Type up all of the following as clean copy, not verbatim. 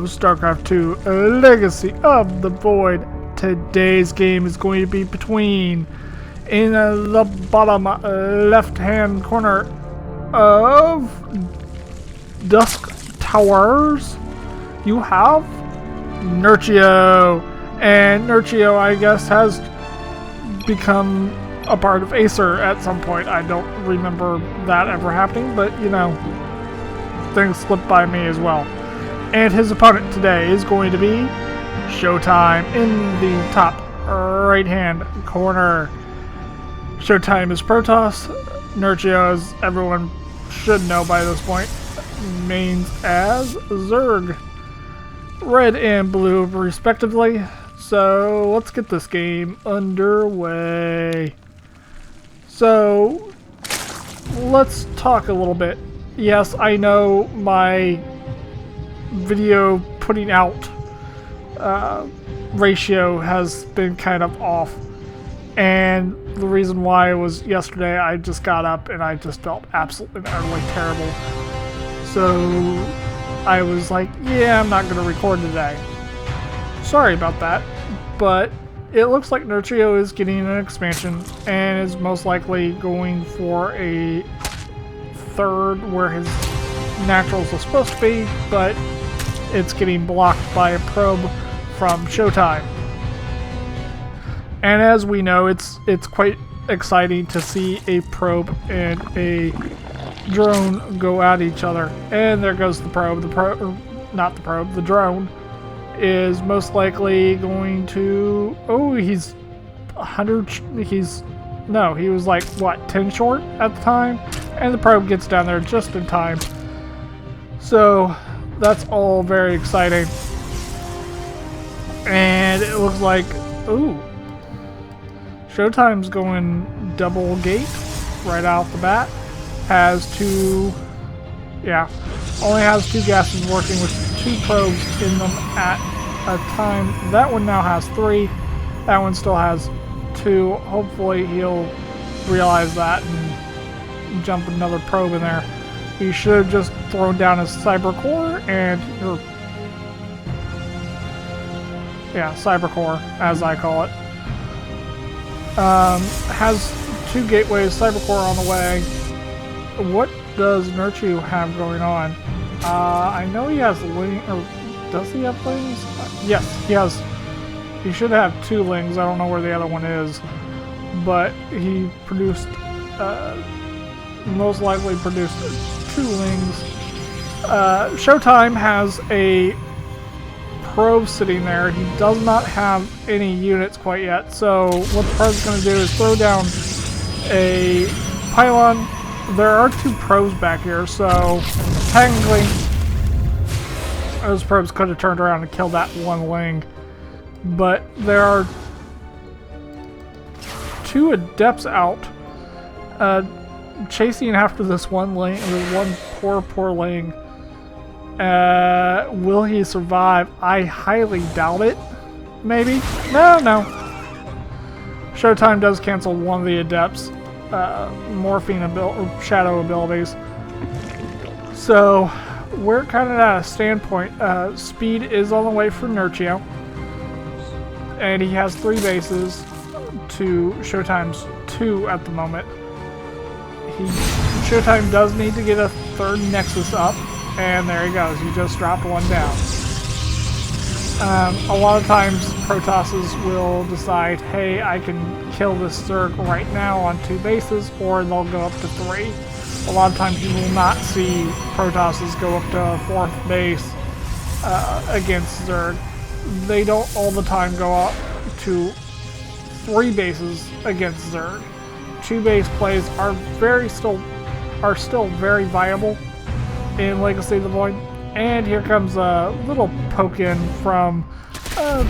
of StarCraft 2 Legacy of the Void. Today's game is going to be between, in the bottom left hand corner of Dusk Towers, you have Nerchio. And Nerchio, I guess, has become a part of Acer at some point. I don't remember that ever happening, but you know, things slip by me as well. And his opponent today is going to be ShoWTimE in the top right hand corner. ShoWTimE is Protoss. Nerchio, as everyone should know by this point, mains as Zerg. Red and blue respectively. So let's get this game underway. So let's talk a little bit. Yes, I know my video putting out ratio has been kind of off, and the reason why was yesterday I just got up and I just felt absolutely utterly terrible. So I was like, yeah, I'm not going to record today. Sorry about that, but it looks like Nerchio is getting an expansion and is most likely going for a third where his naturals are supposed to be, but it's getting blocked by a probe from ShoWTimE. And as we know, it's quite exciting to see a probe and a drone go at each other. And there goes the probe. The drone is most likely going to... Oh, he's 100... he was like, what, 10 short at the time? And the probe gets down there just in time. So that's all very exciting. And it looks like... Ooh. ShoWTimE's going double gate right off the bat. Has two... Yeah. Only has two gases working with two probes in them at a time. That one now has three. That one still has two. Hopefully he'll realize that and jump another probe in there. He should have just thrown down his cyber core and... yeah, cyber core, as I call it. Has two gateways, cyber core on the way. What does Nerchio have going on? I know he has ling, or does he have lings? Yes, he has. He should have two lings. I don't know where the other one is, but he produced, most likely produced two lings. ShoWTimE has a probe sitting there. He does not have any units quite yet, so what the probe's going to do is throw down a pylon. There are two probes back here, so technically those probes could have turned around and killed that one ling, but there are two adepts out chasing after this one ling, one poor ling. Will he survive? I highly doubt it. Maybe? No. ShoWTimE does cancel one of the adepts' morphine shadow abilities. So we're kind of at a standpoint. Speed is on the way for Nerchio, and he has 3 bases to ShoWTimE's 2 at the moment. ShoWTimE does need to get a 3rd Nexus up. And there he goes, he just dropped one down. A lot of times Protosses will decide, hey, I can kill this Zerg right now on 2 bases, or they'll go up to 3. A lot of times you will not see Protosses go up to a 4th base against Zerg. They don't all the time go up to 3 bases against Zerg. 2 base plays are still very viable in Legacy of the Void. And here comes a little poke in from a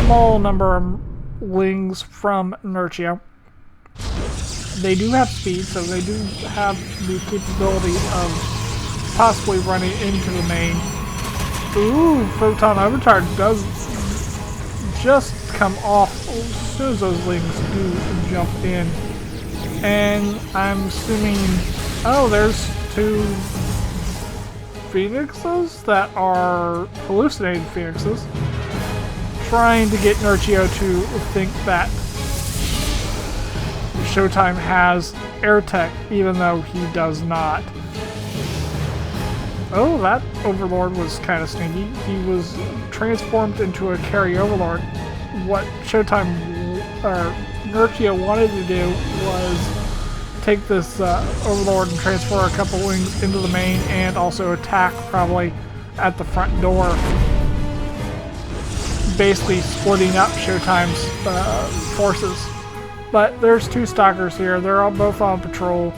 small number of lings from Nerchio. They do have speed, so they do have the capability of possibly running into the main. Ooh, Photon Overcharge does just come off as soon as those lings do jump in. And I'm assuming... Oh, there's 2 phoenixes that are hallucinated phoenixes, trying to get Nerchio to think that ShoWTimE has air tech, even though he does not. Oh, that Overlord was kind of sneaky. He was transformed into a carry Overlord. What ShoWTimE, or Nerchio, wanted to do was take this Overlord and transfer a couple wings into the main and also attack probably at the front door, basically splitting up ShoWTimE's forces. But there's two stalkers here. They're all both on patrol,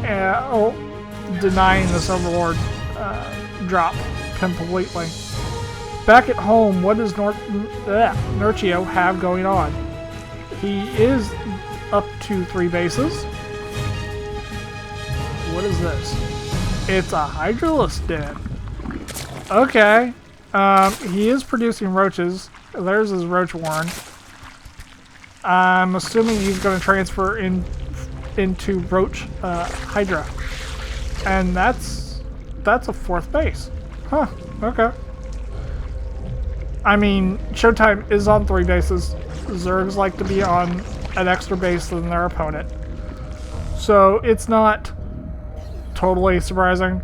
denying this Overlord drop completely. Back at home, what does Nerchio have going on? He is up to 3 bases. What is this? It's a Hydralisk den. Okay. He is producing roaches. There's his roach warren. I'm assuming he's going to transfer into roach Hydra. And that's a 4th base. Huh. Okay. I mean, ShoWTimE is on 3 bases. Zergs like to be on an extra base than their opponent. So it's not totally surprising.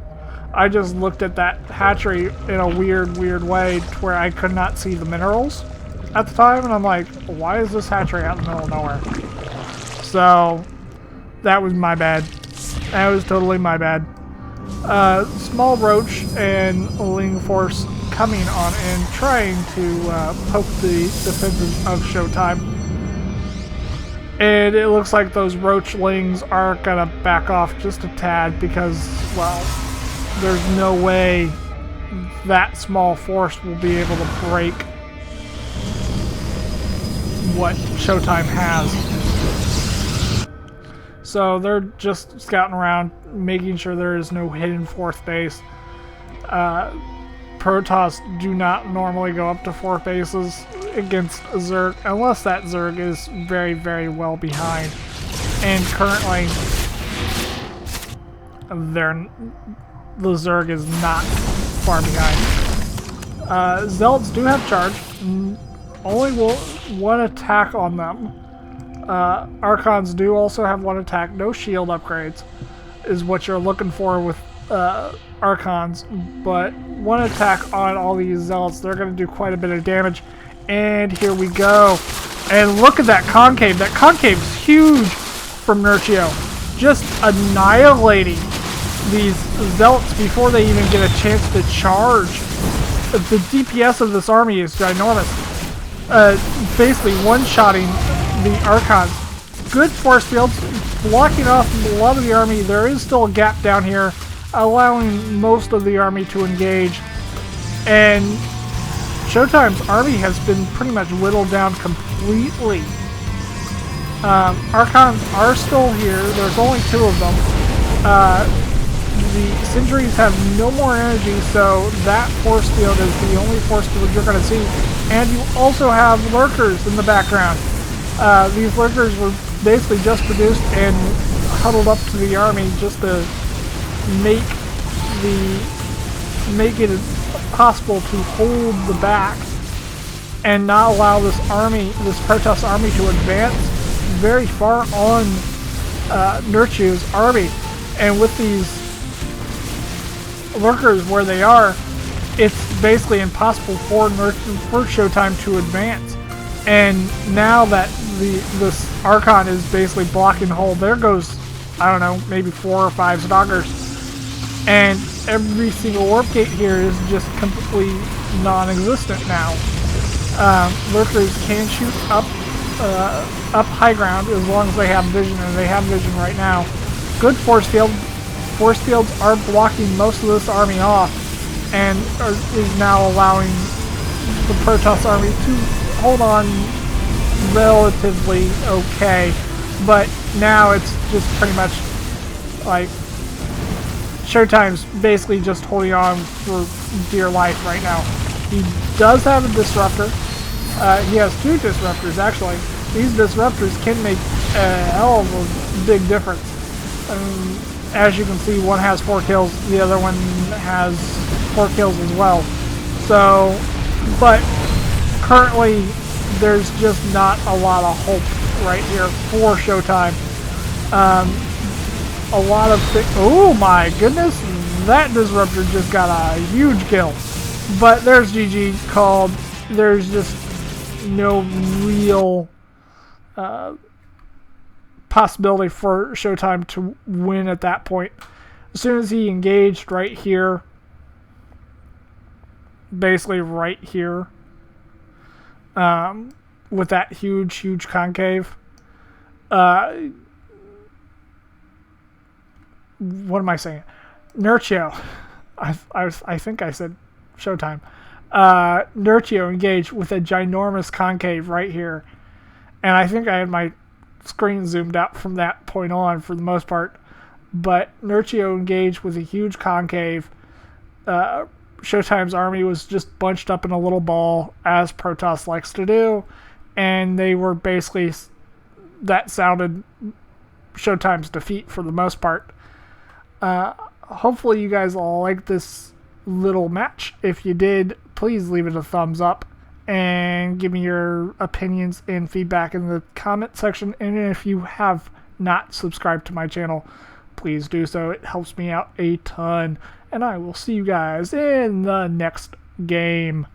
I just looked at that hatchery in a weird way to where I could not see the minerals at the time, and I'm like, why is this hatchery out in the middle of nowhere? So that was my bad. That was totally my bad. Small roach and Ling Force coming on and trying to poke the defenses of ShoWTimE. And it looks like those roachlings are gonna back off just a tad because, well, there's no way that small force will be able to break what ShoWTimE has. So they're just scouting around, making sure there is no hidden 4th base. Protoss do not normally go up to 4 bases against a Zerg unless that Zerg is very well behind. And currently, the Zerg is not far behind. Zealots do have charge. Only 1 attack on them. Archons do also have 1 attack. No shield upgrades is what you're looking for with Archons, but 1 attack on all these Zealots. They're going to do quite a bit of damage. And here we go. And look at that concave. That concave is huge from Nerchio. Just annihilating these Zealots before they even get a chance to charge. The DPS of this army is ginormous. Basically one-shotting the Archons. Good force fields, blocking off a lot of the army. There is still a gap down here, allowing most of the army to engage. And ShoWTimE's army has been pretty much whittled down completely. Archons are still here. There's only 2 of them. The Sentries have no more energy, so that force field is the only force field you're going to see. And you also have lurkers in the background. These lurkers were basically just produced and huddled up to the army just to make it possible to hold the back and not allow this Protoss army to advance very far on Nerchio's army. And with these lurkers where they are, it's basically impossible for ShoWTimE to advance. And now that this Archon is basically blocking the hole, there goes, I don't know, maybe 4 or 5 stalkers. And every single warp gate here is just completely non-existent now. Lurkers can shoot up high ground as long as they have vision, and they have vision right now. Good force field. Force fields are blocking most of this army off, and is now allowing the Protoss army to hold on relatively okay. But now it's just pretty much like ShoWTimE's basically just holding on for dear life right now. He does have a disruptor. He has 2 disruptors actually. These disruptors can make a hell of a big difference. as you can see, one has 4 kills, the other one has 4 kills as well. So, but currently there's just not a lot of hope right here for ShoWTimE. A lot of things. Oh my goodness, that disruptor just got a huge kill. But there's GG called. There's just no real possibility for ShoWTimE to win at that point. As soon as he engaged right here, basically right here, with that huge concave. What am I saying? Nerchio. I think I said ShoWTimE. Nerchio engaged with a ginormous concave right here. And I think I had my screen zoomed out from that point on for the most part. But Nerchio engaged with a huge concave. ShoWTimE's army was just bunched up in a little ball, as Protoss likes to do. And they were basically... that sounded ShoWTimE's defeat for the most part. Hopefully you guys all like this little match. If you did, please leave it a thumbs up and give me your opinions and feedback in the comment section. And if you have not subscribed to my channel, please do so. It helps me out a ton. And I will see you guys in the next game.